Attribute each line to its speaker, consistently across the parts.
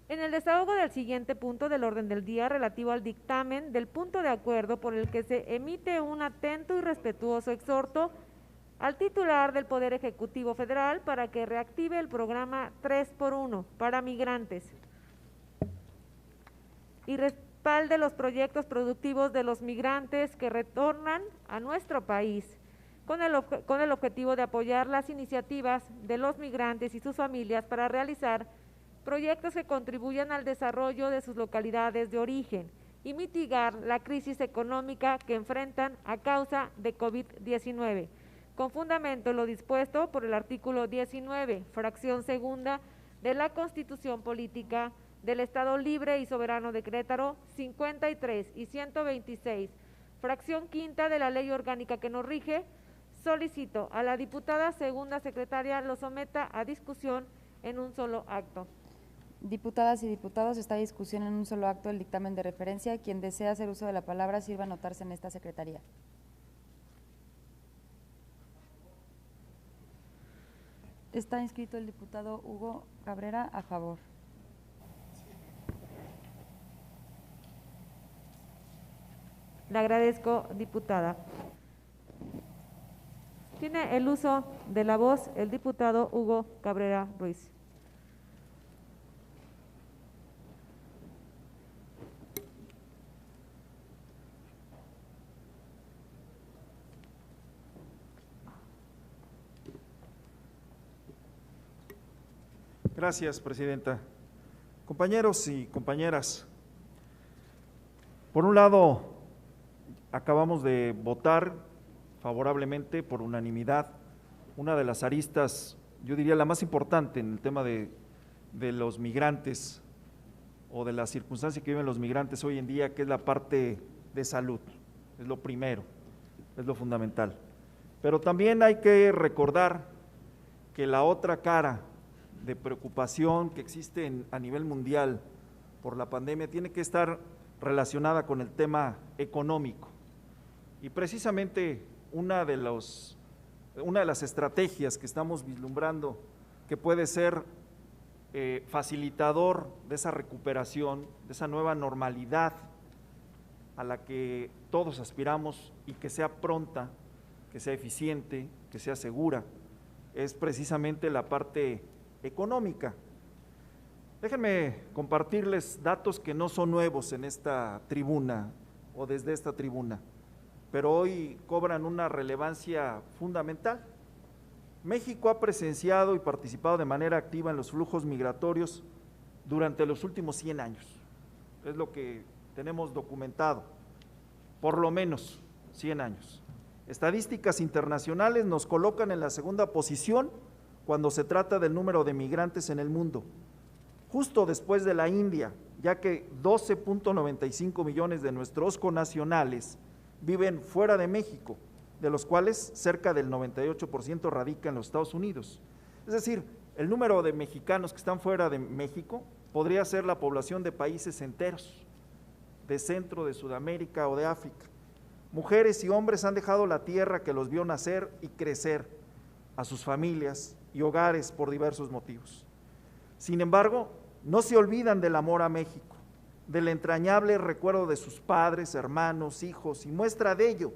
Speaker 1: En el desahogo del siguiente punto del orden del día relativo al dictamen del punto de acuerdo por el que se emite un atento y respetuoso exhorto al titular del Poder Ejecutivo Federal para que reactive el programa 3x1 para migrantes y respalde los proyectos productivos de los migrantes que retornan a nuestro país, con el objetivo de apoyar las iniciativas de los migrantes y sus familias para realizar proyectos que contribuyan al desarrollo de sus localidades de origen y mitigar la crisis económica que enfrentan a causa de COVID-19, con fundamento en lo dispuesto por el artículo 19, fracción segunda de la Constitución Política del Estado Libre y Soberano de Querétaro, 53 y 126, fracción quinta de la Ley Orgánica que nos rige. Solicito a la diputada segunda secretaria lo someta a discusión en un solo acto.
Speaker 2: Diputadas y diputados, está en discusión en un solo acto el dictamen de referencia. Quien desea hacer uso de la palabra sirva a anotarse en esta secretaría. Está inscrito el diputado Hugo Cabrera, a favor.
Speaker 1: Le agradezco, diputada. Tiene el uso de la voz el diputado Hugo Cabrera Ruiz.
Speaker 3: Gracias, presidenta. Compañeros y compañeras, por un lado, acabamos de votar favorablemente por unanimidad una de las aristas, yo diría la más importante en el tema de los migrantes o de la circunstancia que viven los migrantes hoy en día, que es la parte de salud. Es lo primero, es lo fundamental. Pero también hay que recordar que la otra cara de preocupación que existe a nivel mundial por la pandemia tiene que estar relacionada con el tema económico. Y precisamente una de las estrategias que estamos vislumbrando que puede ser facilitador de esa recuperación, de esa nueva normalidad a la que todos aspiramos y que sea pronta, que sea eficiente, que sea segura, es precisamente la parte económica. Déjenme compartirles datos que no son nuevos en esta tribuna o desde esta tribuna, pero hoy cobran una relevancia fundamental. México ha presenciado y participado de manera activa en los flujos migratorios durante los últimos 100 años. Es lo que tenemos documentado, por lo menos 100 años. Estadísticas internacionales nos colocan en la segunda posición cuando se trata del número de migrantes en el mundo, justo después de la India, ya que 12.95 millones de nuestros connacionales viven fuera de México, de los cuales cerca del 98% radica en los Estados Unidos. Es decir, el número de mexicanos que están fuera de México podría ser la población de países enteros, de Centro, de Sudamérica o de África. Mujeres y hombres han dejado la tierra que los vio nacer y crecer, a sus familias y hogares por diversos motivos. Sin embargo, no se olvidan del amor a México, del entrañable recuerdo de sus padres, hermanos, hijos, y muestra de ello,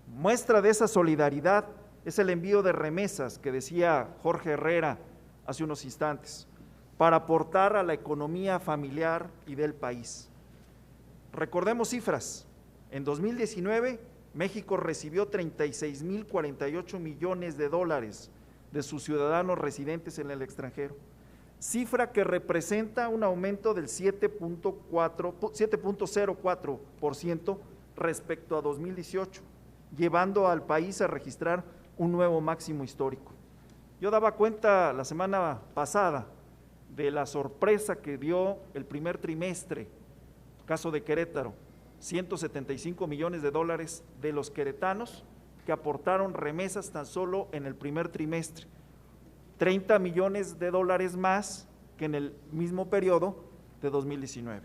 Speaker 3: muestra de esa solidaridad, es el envío de remesas que decía Jorge Herrera hace unos instantes, para aportar a la economía familiar y del país. Recordemos cifras. En 2019, México recibió 36.048 millones de dólares de sus ciudadanos residentes en el extranjero, cifra que representa un aumento del 7.04% respecto a 2018, llevando al país a registrar un nuevo máximo histórico. Yo daba cuenta la semana pasada de la sorpresa que dio el primer trimestre, caso de Querétaro, 175 millones de dólares de los queretanos que aportaron remesas tan solo en el primer trimestre, 30 millones de dólares más que en el mismo periodo de 2019.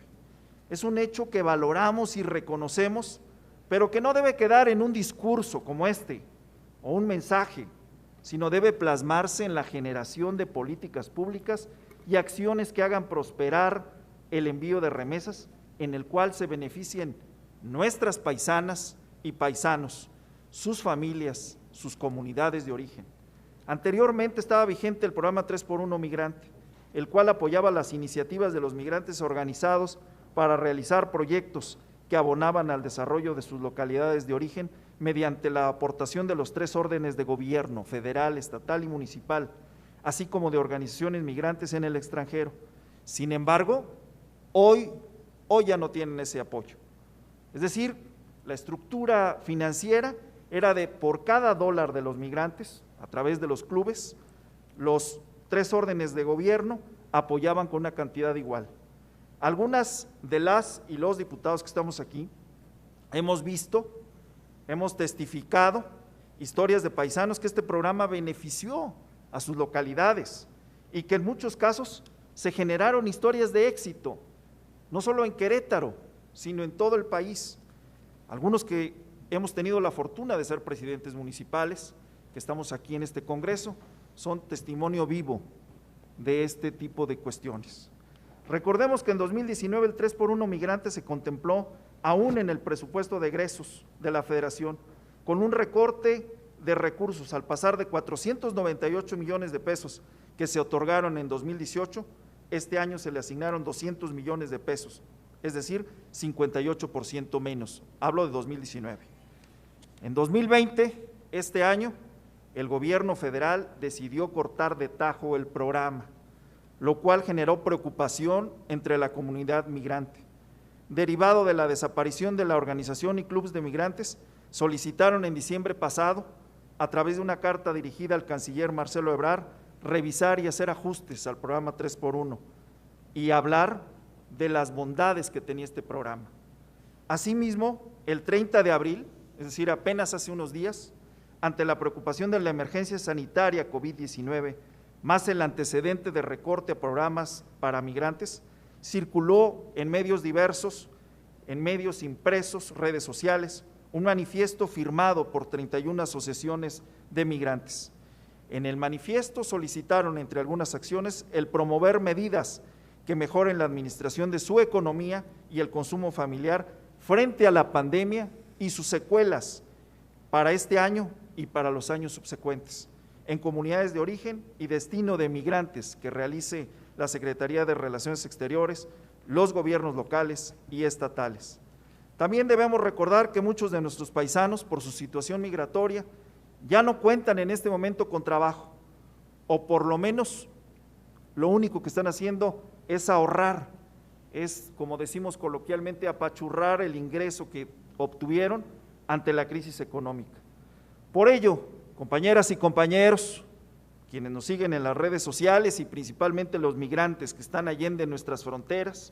Speaker 3: Es un hecho que valoramos y reconocemos, pero que no debe quedar en un discurso como este o un mensaje, sino debe plasmarse en la generación de políticas públicas y acciones que hagan prosperar el envío de remesas, en el cual se beneficien nuestras paisanas y paisanos, sus familias, sus comunidades de origen. Anteriormente estaba vigente el programa 3x1 Migrante, el cual apoyaba las iniciativas de los migrantes organizados para realizar proyectos que abonaban al desarrollo de sus localidades de origen mediante la aportación de los 3 órdenes de gobierno, federal, estatal y municipal, así como de organizaciones migrantes en el extranjero. Sin embargo, hoy ya no tienen ese apoyo. Es decir, la estructura financiera era de por cada $1 de los migrantes, a través de los clubes, los 3 órdenes de gobierno apoyaban con una cantidad igual. Algunas de las y los diputados que estamos aquí hemos visto, hemos testificado historias de paisanos que este programa benefició a sus localidades y que en muchos casos se generaron historias de éxito, no solo en Querétaro, sino en todo el país. Algunos que hemos tenido la fortuna de ser presidentes municipales, que estamos aquí en este Congreso, son testimonio vivo de este tipo de cuestiones. Recordemos que en 2019 el 3x1 Migrante se contempló aún en el presupuesto de egresos de la Federación, con un recorte de recursos al pasar de 498 millones de pesos que se otorgaron en 2018, este año se le asignaron 200 millones de pesos, es decir, 58% menos, hablo de 2019. En 2020, este año, el gobierno federal decidió cortar de tajo el programa, lo cual generó preocupación entre la comunidad migrante. Derivado de la desaparición de la organización y clubes de migrantes, solicitaron en diciembre pasado, a través de una carta dirigida al canciller Marcelo Ebrard, revisar y hacer ajustes al programa 3x1 y hablar de las bondades que tenía este programa. Asimismo, el 30 de abril, es decir, apenas hace unos días, ante la preocupación de la emergencia sanitaria COVID-19, más el antecedente de recorte a programas para migrantes, circuló en medios diversos, en medios impresos, redes sociales, un manifiesto firmado por 31 asociaciones de migrantes. En el manifiesto solicitaron, entre algunas acciones, el promover medidas que mejoren la administración de su economía y el consumo familiar frente a la pandemia y sus secuelas para este año y para los años subsecuentes, en comunidades de origen y destino de migrantes que realice la Secretaría de Relaciones Exteriores, los gobiernos locales y estatales. También debemos recordar que muchos de nuestros paisanos, por su situación migratoria, ya no cuentan en este momento con trabajo, o por lo menos lo único que están haciendo es ahorrar, es, como decimos coloquialmente, apachurrar el ingreso que obtuvieron ante la crisis económica. Por ello, compañeras y compañeros, quienes nos siguen en las redes sociales y principalmente los migrantes que están allende nuestras fronteras,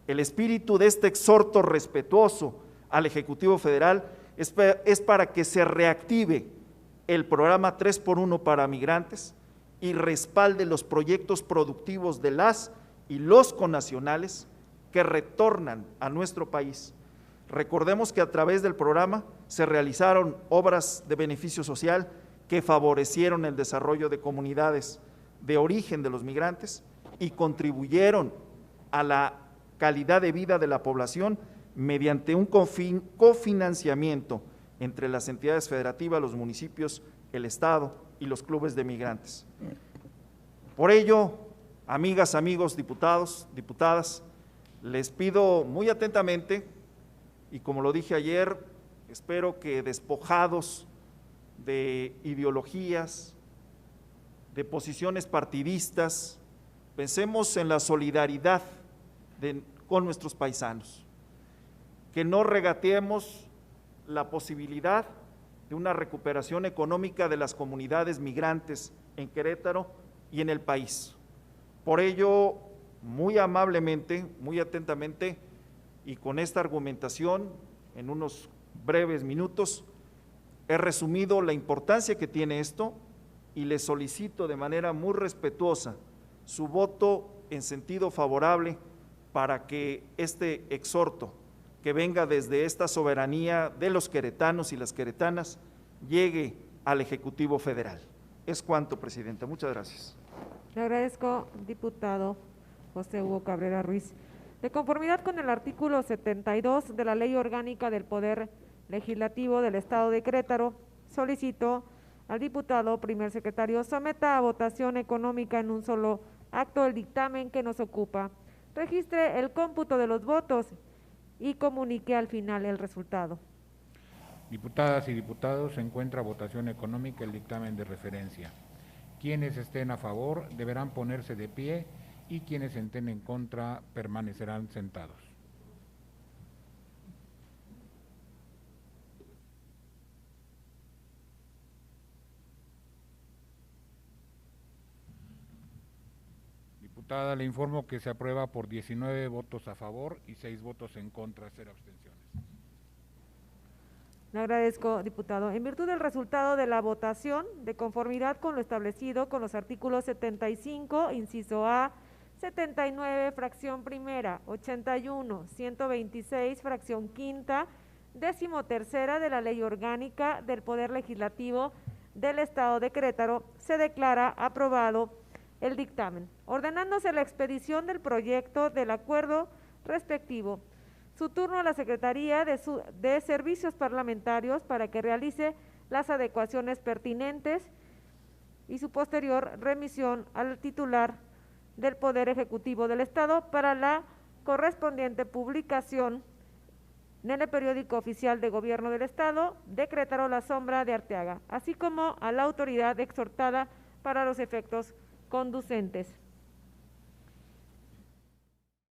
Speaker 3: el espíritu de este exhorto respetuoso al Ejecutivo Federal es para que se reactive el programa 3x1 para migrantes y respalde los proyectos productivos de las y los connacionales que retornan a nuestro país. Recordemos que a través del programa se realizaron obras de beneficio social que favorecieron el desarrollo de comunidades de origen de los migrantes y contribuyeron a la calidad de vida de la población mediante un cofinanciamiento entre las entidades federativas, los municipios, el Estado y los clubes de migrantes. Por ello, amigas, amigos, diputados, diputadas, les pido muy atentamente, y como lo dije ayer, espero que despojados de ideologías, de posiciones partidistas, pensemos en la solidaridad con nuestros paisanos, que no regateemos la posibilidad de una recuperación económica de las comunidades migrantes en Querétaro y en el país. Por ello, muy amablemente, muy atentamente y con esta argumentación, en unos breves minutos, he resumido la importancia que tiene esto y les solicito de manera muy respetuosa su voto en sentido favorable para que este exhorto que venga desde esta soberanía de los queretanos y las queretanas llegue al Ejecutivo Federal. Es cuanto, Presidenta. Muchas gracias.
Speaker 1: Le agradezco, diputado José Hugo Cabrera Ruiz. De conformidad con el artículo 72 de la Ley Orgánica del Poder Legislativo del Estado de Querétaro, solicito al diputado primer secretario someta a votación económica en un solo acto el dictamen que nos ocupa, registre el cómputo de los votos y comunique al final el resultado.
Speaker 4: Diputadas y diputados, se encuentra a votación económica el dictamen de referencia. Quienes estén a favor deberán ponerse de pie y quienes estén en contra permanecerán sentados. Diputada, le informo que se aprueba por 19 votos a favor y 6 votos en contra, 0 abstenciones.
Speaker 1: Le agradezco, diputado. En virtud del resultado de la votación, de conformidad con lo establecido con los artículos 75, inciso A, 79, fracción primera, 81, 126, fracción quinta, 13ª de la Ley Orgánica del Poder Legislativo del Estado de Querétaro, se declara aprobado el dictamen, ordenándose la expedición del proyecto del acuerdo respectivo. Su turno a la Secretaría de Servicios Parlamentarios para que realice las adecuaciones pertinentes y su posterior remisión al titular del Poder Ejecutivo del Estado para la correspondiente publicación en el periódico oficial de Gobierno del Estado de Querétaro, La Sombra de Arteaga, así como a la autoridad exhortada para los efectos conducentes.